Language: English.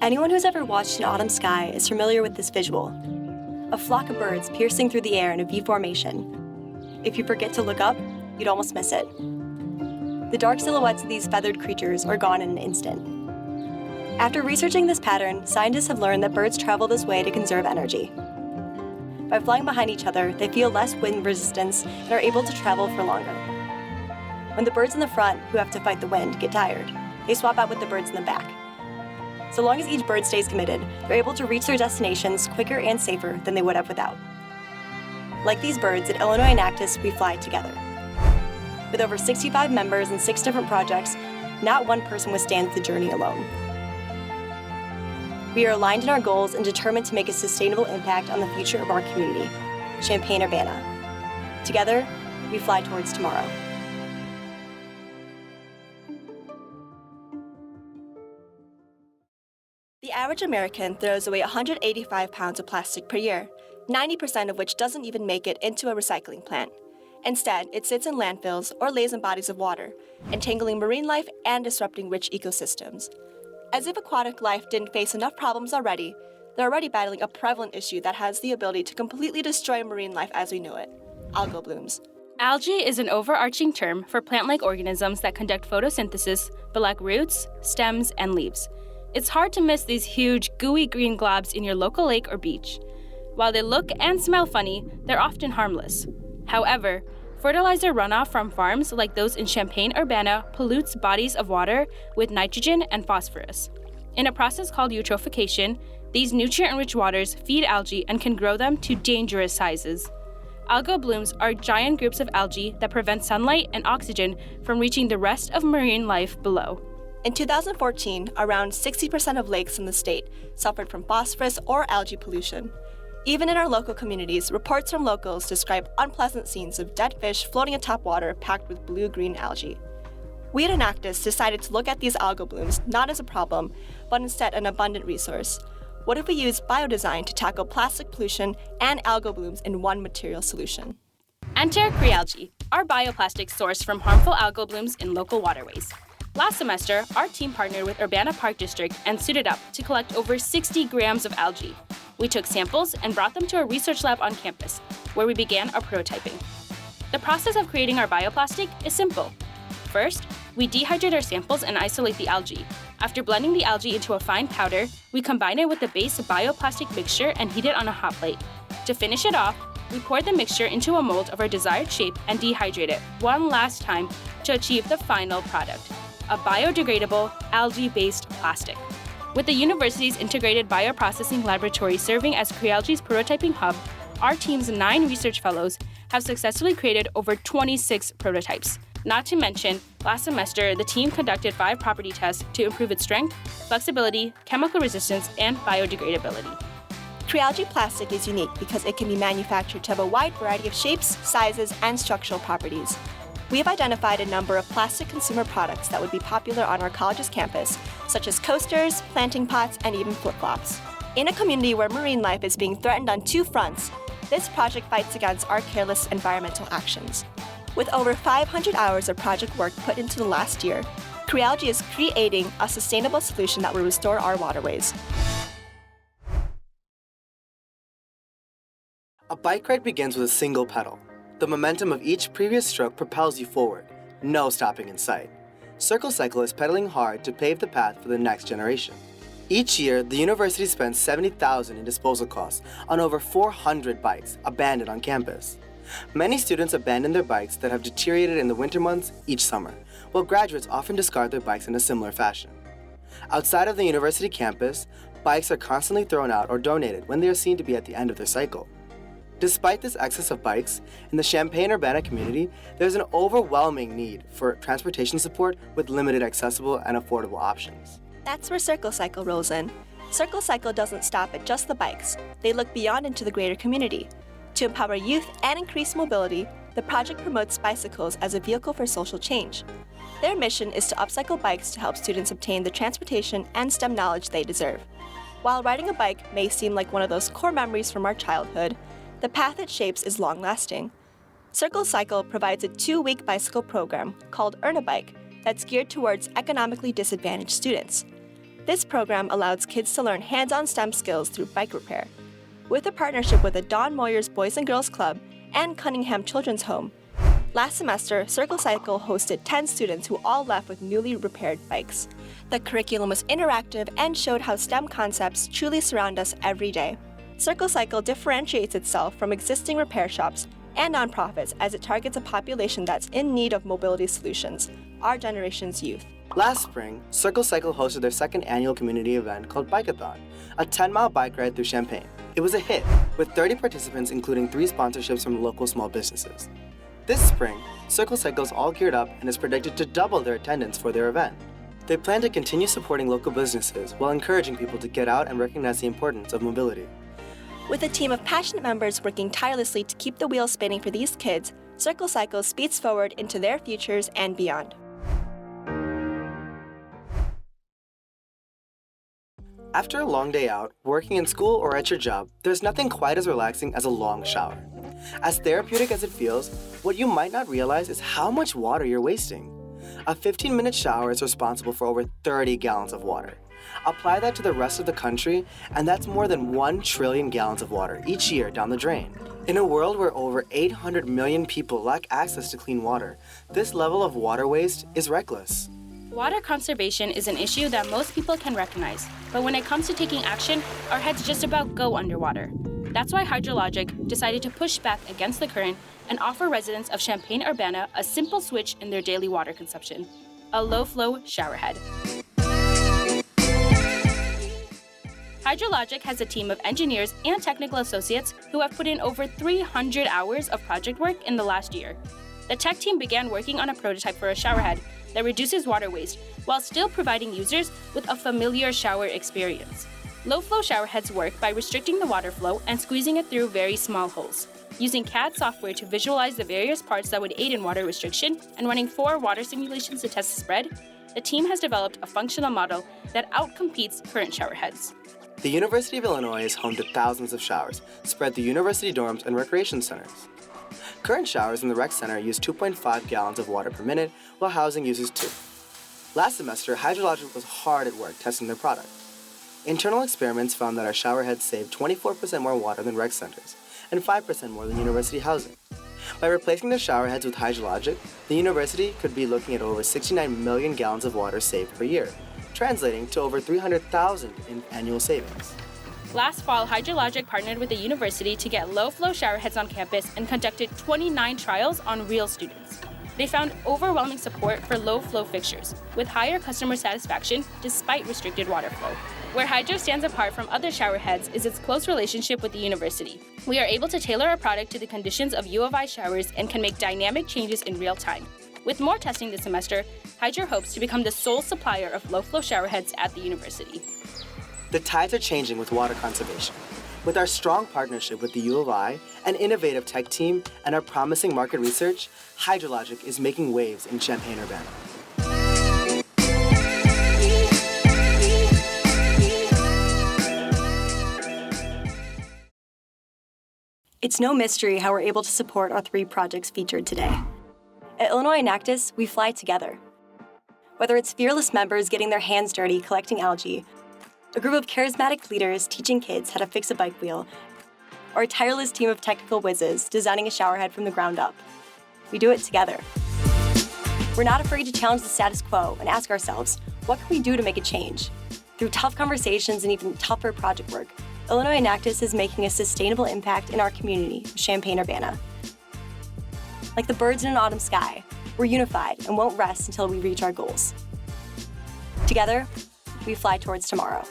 Anyone who's ever watched an autumn sky is familiar with this visual. A flock of birds piercing through the air in a V formation. If you forget to look up, you'd almost miss it. The dark silhouettes of these feathered creatures are gone in an instant. After researching this pattern, scientists have learned that birds travel this way to conserve energy. By flying behind each other, they feel less wind resistance and are able to travel for longer. When the birds in the front, who have to fight the wind, get tired, they swap out with the birds in the back. So long as each bird stays committed, they're able to reach their destinations quicker and safer than they would have without. Like these birds, at Illinois Enactus, we fly together. With over 65 members and 6 different projects, not one person withstands the journey alone. We are aligned in our goals and determined to make a sustainable impact on the future of our community, Champaign-Urbana. Together, we fly towards tomorrow. The average American throws away 185 pounds of plastic per year, 90% of which doesn't even make it into a recycling plant. Instead, it sits in landfills or lays in bodies of water, entangling marine life and disrupting rich ecosystems. As if aquatic life didn't face enough problems already, they're already battling a prevalent issue that has the ability to completely destroy marine life as we know it: algal blooms. Algae is an overarching term for plant-like organisms that conduct photosynthesis but lack roots, stems, and leaves. It's hard to miss these huge, gooey green globs in your local lake or beach. While they look and smell funny, they're often harmless. However, fertilizer runoff from farms like those in Champaign-Urbana pollutes bodies of water with nitrogen and phosphorus. In a process called eutrophication, these nutrient-rich waters feed algae and can grow them to dangerous sizes. Algal blooms are giant groups of algae that prevent sunlight and oxygen from reaching the rest of marine life below. In 2014, around 60% of lakes in the state suffered from phosphorus or algae pollution. Even in our local communities, reports from locals describe unpleasant scenes of dead fish floating atop water packed with blue-green algae. We at Enactus decided to look at these algal blooms not as a problem, but instead an abundant resource. What if we used biodesign to tackle plastic pollution and algal blooms in one material solution? Enter Crealgae, our bioplastic sourced from harmful algal blooms in local waterways. Last semester, our team partnered with Urbana Park District and suited up to collect over 60 grams of algae. We took samples and brought them to a research lab on campus, where we began our prototyping. The process of creating our bioplastic is simple. First, we dehydrate our samples and isolate the algae. After blending the algae into a fine powder, we combine it with the base bioplastic mixture and heat it on a hot plate. To finish it off, we pour the mixture into a mold of our desired shape and dehydrate it one last time to achieve the final product: a biodegradable, algae-based plastic. With the university's integrated bioprocessing laboratory serving as Crealgae's prototyping hub, our team's 9 research fellows have successfully created over 26 prototypes. Not to mention, last semester, the team conducted 5 property tests to improve its strength, flexibility, chemical resistance, and biodegradability. Crealgae plastic is unique because it can be manufactured to have a wide variety of shapes, sizes, and structural properties. We have identified a number of plastic consumer products that would be popular on our college's campus, such as coasters, planting pots, and even flip-flops. In a community where marine life is being threatened on 2 fronts, this project fights against our careless environmental actions. With over 500 hours of project work put into the last year, Crealgae is creating a sustainable solution that will restore our waterways. A bike ride begins with a single pedal. The momentum of each previous stroke propels you forward, no stopping in sight. Circle Cycle is pedaling hard to pave the path for the next generation. Each year, the university spends $70,000 in disposal costs on over 400 bikes abandoned on campus. Many students abandon their bikes that have deteriorated in the winter months each summer, while graduates often discard their bikes in a similar fashion. Outside of the university campus, bikes are constantly thrown out or donated when they are seen to be at the end of their cycle. Despite this excess of bikes, in the Champaign-Urbana community, there's an overwhelming need for transportation support with limited accessible and affordable options. That's where Circle Cycle rolls in. Circle Cycle doesn't stop at just the bikes. They look beyond into the greater community. To empower youth and increase mobility, the project promotes bicycles as a vehicle for social change. Their mission is to upcycle bikes to help students obtain the transportation and STEM knowledge they deserve. While riding a bike may seem like one of those core memories from our childhood, the path it shapes is long-lasting. Circle Cycle provides a 2-week bicycle program called Earn a Bike that's geared towards economically disadvantaged students. This program allows kids to learn hands-on STEM skills through bike repair. With a partnership with the Don Moyers Boys and Girls Club and Cunningham Children's Home, last semester, Circle Cycle hosted 10 students who all left with newly repaired bikes. The curriculum was interactive and showed how STEM concepts truly surround us every day. Circle Cycle differentiates itself from existing repair shops and nonprofits as it targets a population that's in need of mobility solutions, our generation's youth. Last spring, Circle Cycle hosted their second annual community event called Bikeathon, a 10-mile bike ride through Champaign. It was a hit, with 30 participants including 3 sponsorships from local small businesses. This spring, Circle Cycle is all geared up and is predicted to double their attendance for their event. They plan to continue supporting local businesses while encouraging people to get out and recognize the importance of mobility. With a team of passionate members working tirelessly to keep the wheels spinning for these kids, Circle Cycle speeds forward into their futures and beyond. After a long day out, working in school or at your job, there's nothing quite as relaxing as a long shower. As therapeutic as it feels, what you might not realize is how much water you're wasting. A 15-minute shower is responsible for over 30 gallons of water. Apply that to the rest of the country, and that's more than 1 trillion gallons of water each year down the drain. In a world where over 800 million people lack access to clean water, this level of water waste is reckless. Water conservation is an issue that most people can recognize, but when it comes to taking action, our heads just about go underwater. That's why Hydrologic decided to push back against the current and offer residents of Champaign-Urbana a simple switch in their daily water consumption: a low-flow showerhead. Hydrologic has a team of engineers and technical associates who have put in over 300 hours of project work in the last year. The tech team began working on a prototype for a showerhead that reduces water waste while still providing users with a familiar shower experience. Low-flow showerheads work by restricting the water flow and squeezing it through very small holes. Using CAD software to visualize the various parts that would aid in water restriction and running 4 water simulations to test the spread, the team has developed a functional model that outcompetes current showerheads. The University of Illinois is home to thousands of showers spread through university dorms and recreation centers. Current showers in the rec center use 2.5 gallons of water per minute, while housing uses 2. Last semester, Hydrologic was hard at work testing their product. Internal experiments found that our showerheads saved 24% more water than rec centers and 5% more than university housing. By replacing their showerheads with Hydrologic, the university could be looking at over 69 million gallons of water saved per year, translating to over 300,000 in annual savings. Last fall, Hydrologic partnered with the university to get low-flow showerheads on campus and conducted 29 trials on real students. They found overwhelming support for low-flow fixtures, with higher customer satisfaction despite restricted water flow. Where Hydro stands apart from other showerheads is its close relationship with the university. We are able to tailor our product to the conditions of U of I showers and can make dynamic changes in real time. With more testing this semester, Hydro hopes to become the sole supplier of low-flow showerheads at the university. The tides are changing with water conservation. With our strong partnership with the U of I, an innovative tech team, and our promising market research, Hydrologic is making waves in Champaign-Urbana. It's no mystery how we're able to support our 3 projects featured today. At Illinois Enactus, we fly together. Whether it's fearless members getting their hands dirty collecting algae, a group of charismatic leaders teaching kids how to fix a bike wheel, or a tireless team of technical whizzes designing a showerhead from the ground up, we do it together. We're not afraid to challenge the status quo and ask ourselves, what can we do to make a change? Through tough conversations and even tougher project work, Illinois Enactus is making a sustainable impact in our community of Champaign-Urbana. Like the birds in an autumn sky, we're unified and won't rest until we reach our goals. Together, we fly towards tomorrow.